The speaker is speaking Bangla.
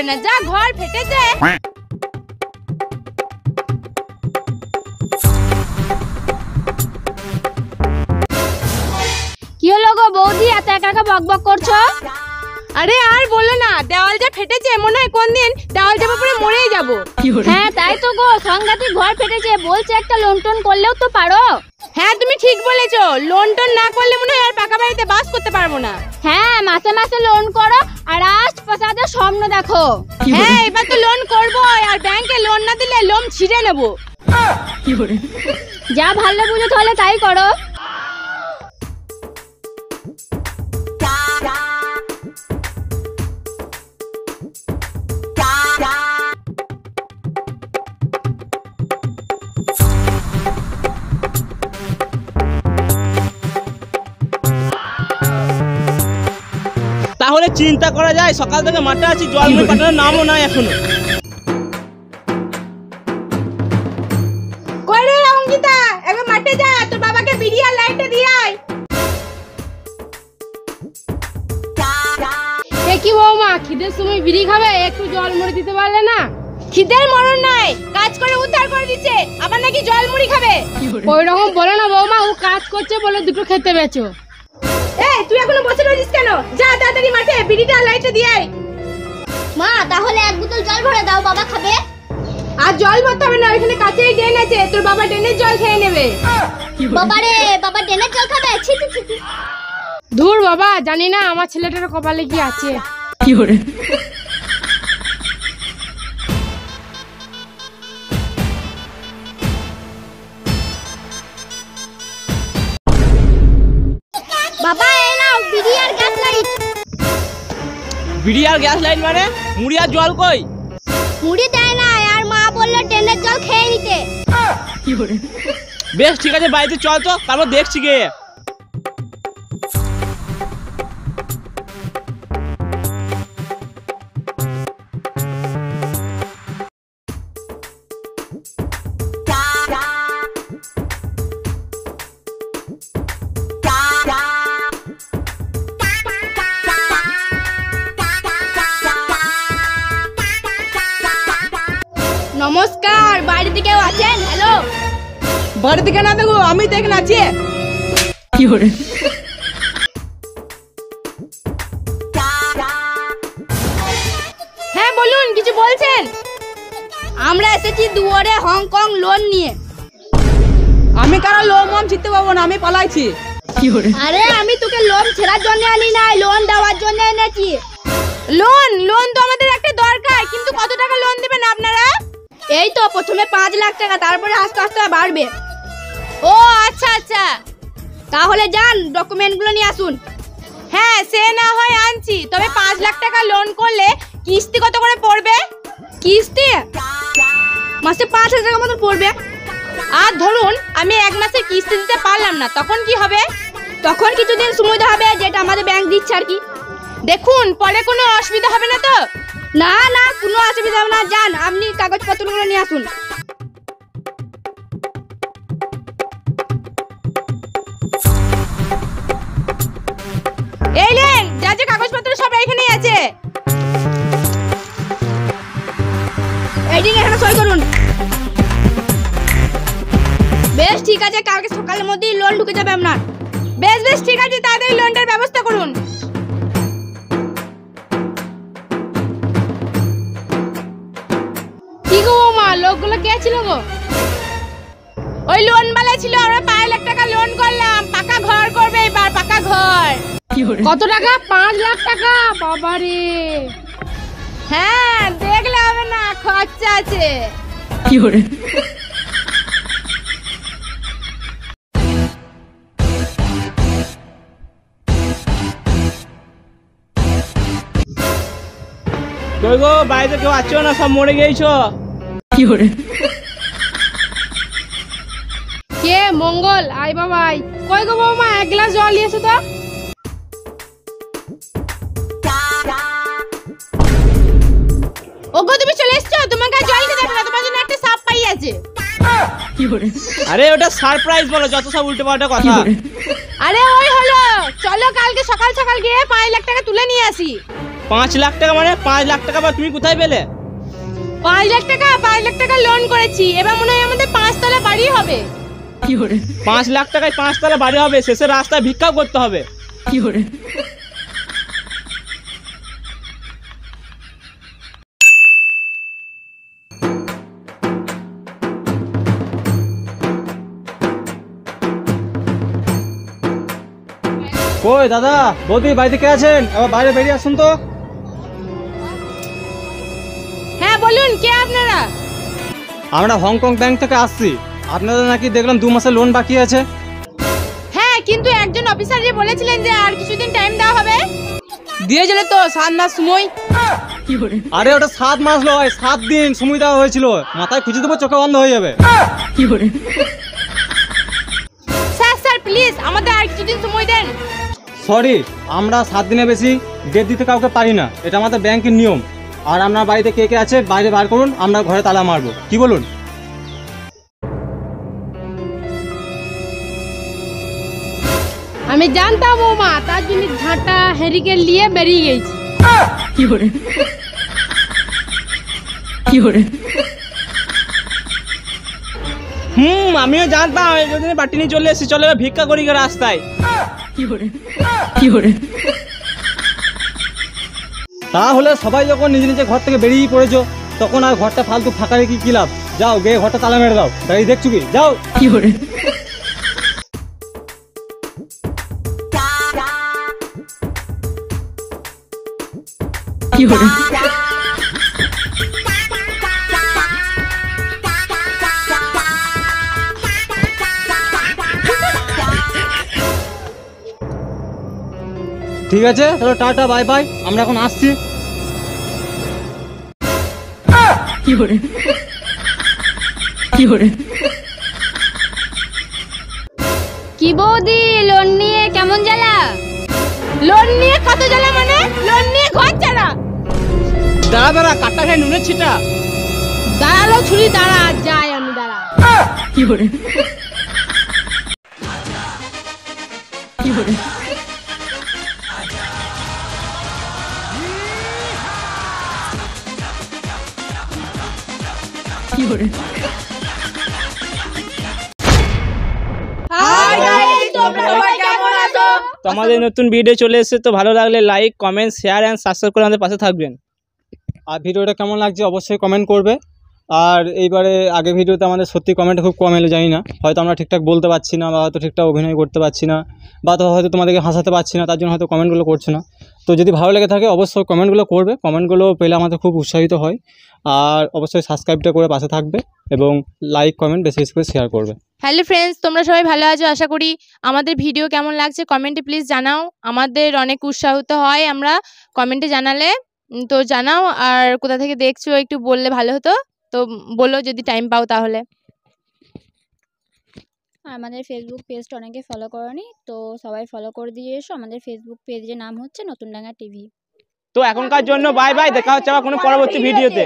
না, যা ঘর ফেটেছে। কি হলো গো বৌদি, এত একা একা বকবক করছো? আরে আর বলো না, দেওয়াল যা ফেটেছে, মনে হয় কোন দিন দেওয়াল চাপা পড়ে মরেই যাবো। হ্যাঁ তাই তো গো, সাংঘাতিক ঘর ফেটেছে, বলছে একটা লোন টোন করলেও তো পারো। হ্যাঁ তুমি ঠিক বলেছো, লোন টোন না করলে মনে হয় আর পাকা বাড়িতে বাস করতে পারবো না। হ্যাঁ মাসে মাসে লোন করো আর রাজপ্রাসাদের স্বপ্ন দেখো। হ্যাঁ এবার তো লোন করবো, আর ব্যাংকে লোন না দিলে লোম ছিঁড়ে নেবো। যা ভালো বুঝো তাহলে তাই করো। তাহলে চিন্তা করা যায়, সকাল থেকে মাঠে আছি, জল মুড়ি পাঠানোর নামও নাই এখনো। কই রে অঙ্কিতা, একবার মাঠে যা, তোর বাবাকে বিড়ি আর লাইটটা দিয়ে আয়। এ কি বৌমা, খিদের সময় বিড়ি খাবে, একটু জল মুড়ি দিতে পারলে না? খিদের মরণ নাই, কাজ করে উদ্ধার করে দিচ্ছে, আবার নাকি জল মুড়ি খাবে। ওই রকম বলো না বৌমা, ও কাজ করছে বলে দুটো খেতে বেচো। এই তুই এখনো বসে রয়েছিস কেন? যা তাড়াতাড়ি মাঠে বিড়িটা আর লাইটটা দিয়ে আয়। মা তাহলে এক বোতল জল ভরে দাও, বাবা খাবে। আর জল ভরতে হবে না, ওইখানে কাছেই ড্রেন আছে, তোর বাবা ড্রেনের জল খেয়ে নেবে। বাবারে, বাবা ড্রেনের জল খাবে? ছি ছি ছি। ধুর বাবা, জানি না আমার ছেলেটার কপালে কি আছে। বাবা এই নাও বিড়ি আর গ্যাস লাইট। বিড়ি আর গ্যাস লাইট মানে? মুড়ি আর জল কই? মুড়ি দেয় না, আর মা বললো ড্রেনের জল খেয়ে নিতে। বেশ ঠিক আছে, বাড়িতে চল তো, তারপর দেখছি গে। নমস্কার, বাড়িতে কেউ আছেন? হ্যালো। বাড়িতে কেন দেখো, আমি তো এখানে আছি। হ্যাঁ বলুন, কিছু বলছেন? আমরা এসেছি দুয়ারে হংকং লোন নিয়ে। আমি কারো লোম জিততে পাবো না, আমি পালাইছি। আরে আমি তোকে লোন ছেড়ার জন্য আনি নাই, লোন দেওয়ার জন্য এনেছি। লোন? লোন তো আমাদের একটা দরকার, কিন্তু কত টাকা লোন দিবেন আপনারা? এই তো প্রথমে 5 লাখ টাকা, তারপরে আস্তে আস্তে বাড়বে। ও আচ্ছা আচ্ছা, তাহলে যান ডকুমেন্টগুলো নিয়ে আসুন। হ্যাঁ সে না হয় আনছি, তবে 5 লাখ টাকা লোন করলে কিস্তি কত করে পড়বে? কিস্তি মাসে 5,000 টাকা মতো পড়বে। আর ধরুন আমি 1 মাসের কিস্তি দিতে পারলাম না, তখন কি হবে? তখন কিছুদিন সময় হবে, যেটা আমাদের ব্যাংক দিচ্ছে আর কি। দেখুন পরে কোনো অসুবিধা হবে না তো? না না, কোনো অসুবিধা হবে না, যান আপনি কাগজপত্রগুলো নিয়ে আসুন। এই নেন, যা যা কাগজপত্র সব এখানেই আছে। এই দিন এখানে সই করুন। বেশ ঠিক আছে, কালকে সকালের মধ্যেই লোন ঢুকে যাবে আপনার। বেশ বেশ ঠিক আছে, তাড়াতাড়ি লোনটার ব্যবস্থা করুন। কি গো মা, লোকগুলো কে ছিল গো? ওই লোনওয়ালা ছিল, আমরা 5 লাখ টাকা লোন করলাম, পাকা ঘর করবে এবার, পাকা ঘর। কত টাকা? 5 লাখ টাকা? বাবারে। হ্যাঁ দেখলে হবে না, খরচা আছে। কই গো, বাড়িতে কেউ আছো না? সব মরে গেছো। কে? মঙ্গল, আই বাবা আই। কই গো বৌমা, 1 গ্লাস জল নিয়ে এসো তো। ওগো তুমি চলে এসছো, তোমাকে জল দিতে হবে না, তোমার জন্য একটা সাপ পাই আছে। আরে ওটা সারপ্রাইজ বলো, যত সব উল্টো পাল্টা কথা। আরে ওই হলো, চলো কালকে সকাল সকাল গিয়ে 5 লাখ টাকা তুলে নিয়ে আসি। 5 লাখ টাকা মানে 5 লাখ টাকা বা তুমি কোথায় পেলে? 5 লাখ টাকা লোন করেছি, এবার মনে হয় আমাদের 5 তলা বাড়ি হবে। 5 লাখ টাকায় 5 তলা বাড়ি হবে, শেষে রাস্তায় ভিক্ষাও করতে হবে। কই দাদা বৌদি বাড়িতে কে আছেন? আবার বাইরে বেরিয়ে আসুন তো। হ্যাঁ বলুন, কে আপনারা? আমরা হংকং ব্যাংক থেকে আসছি। আপনাদের নাকি দেখলাম 2 মাসের লোন বাকি আছে। হ্যাঁ, কিন্তু একজন অফিসার যে বলেছিলেন যে আর কিছুদিন টাইম দেওয়া হবে। দিয়েছিল তো 7 মাস সময়। আরে ওটা 7 মাস নয়, 7 দিন সময় দেওয়া হয়েছিল। মাথায় খুঁজে দেবো, চোখে বন্ধ হয়ে যাবে। স্যার প্লিজ আমাদের আর কিছুদিন সময় দেন। সরি, আমরা 7 দিনের বেশি ডেট দিতে কাউকে পারি না, এটা আমাদের ব্যাংকের নিয়ম। আর আপনার বাড়িতে কে কে আছে বাইরে বার করুন, আমরা ঘরে তালা মারবো। কি বলুন? আমি জানতাম ও মা, তার জন্য ঝাঁটা হেরিকে নিয়ে বেরিয়ে গেছি। আমিও জানতাম এই জন্য বাটি নিয়ে চলে এসেছি। চলে এবার ভিক্ষা করি রাস্তায়। তাহলে সবাই যখন নিজে নিজে ঘর থেকে বেরিয়ে পড়েছো, তখন আর ঘরটা ফালতু ফাঁকা রেখে কি লাভ? যাও গিয়ে ঘরটা তালা মেরে দাও। দাঁড়িয়ে দেখছো কি? যাও। ঠিক আছে, তাহলে টাটা বাই বাই, আমরা এখন আসছি। কি বৌদি, লোন নিয়ে কেমন জ্বালা? লোন নিয়ে কত জ্বালা মানে? লোন নিয়ে ঘর ছাড়া। দাঁড়া কাটা খাই নুনের ছিটা। দাঁড়ালো ছুরি, দাঁড়া যাই আমি, দাঁড়া। হাই গাইস, তোমরা সবাই কেমন আছো? তোমাদের নতুন ভিডিও চলে এসেছে, তো ভালো লাগলে like, comment, share and subscribe করে আমাদের পাশে থাকবেন। আর ভিডিওটা কেমন লাগছে অবশ্যই কমেন্ট করবে। আর এইবারে আগে ভিডিওতে আমাদের সত্যি কমেন্ট খুব কম এলো, জানি না, হয়তো আমরা ঠিকঠাক বলতে পারছি না, বা হয়তো ঠিকঠাক অভিনয় করতে পারছি না, বা তো হয়তো তোমাদেরকে হাসাতে পারছি না, তার জন্য হয়তো কমেন্টগুলো করছে না। তো যদি ভালো লেগে থাকে অবশ্যই কমেন্টগুলো করবে, কমেন্টগুলো পেলে আমাদের খুব উৎসাহিত হয়। আর অবশ্যই সাবস্ক্রাইবটা করে পাশে থাকবে এবং লাইক কমেন্ট বেশি বেশি করে শেয়ার করবে। হ্যালো ফ্রেন্ডস, তোমরা সবাই ভালো আছো আশা করি। আমাদের ভিডিও কেমন লাগছে কমেন্টে প্লিজ জানাও, আমাদের অনেক উৎসাহিত হয় আমরা কমেন্টে জানালে। তো জানাও, আর কোথা থেকে দেখছো একটু বললে ভালো হতো, তো বলো যদি টাইম পাও তাহলে। আমাদের ফেসবুক পেজটা অনেকে ফলো করনি, তো সবাই ফলো করে দিয়ে এসো। আমাদের ফেসবুক পেজের নাম হচ্ছে নতুন ডাঙ্গা টিভি। তো এখনকার জন্য বাই বাই, দেখা হচ্ছে আবার কোনো পরবর্তী ভিডিওতে।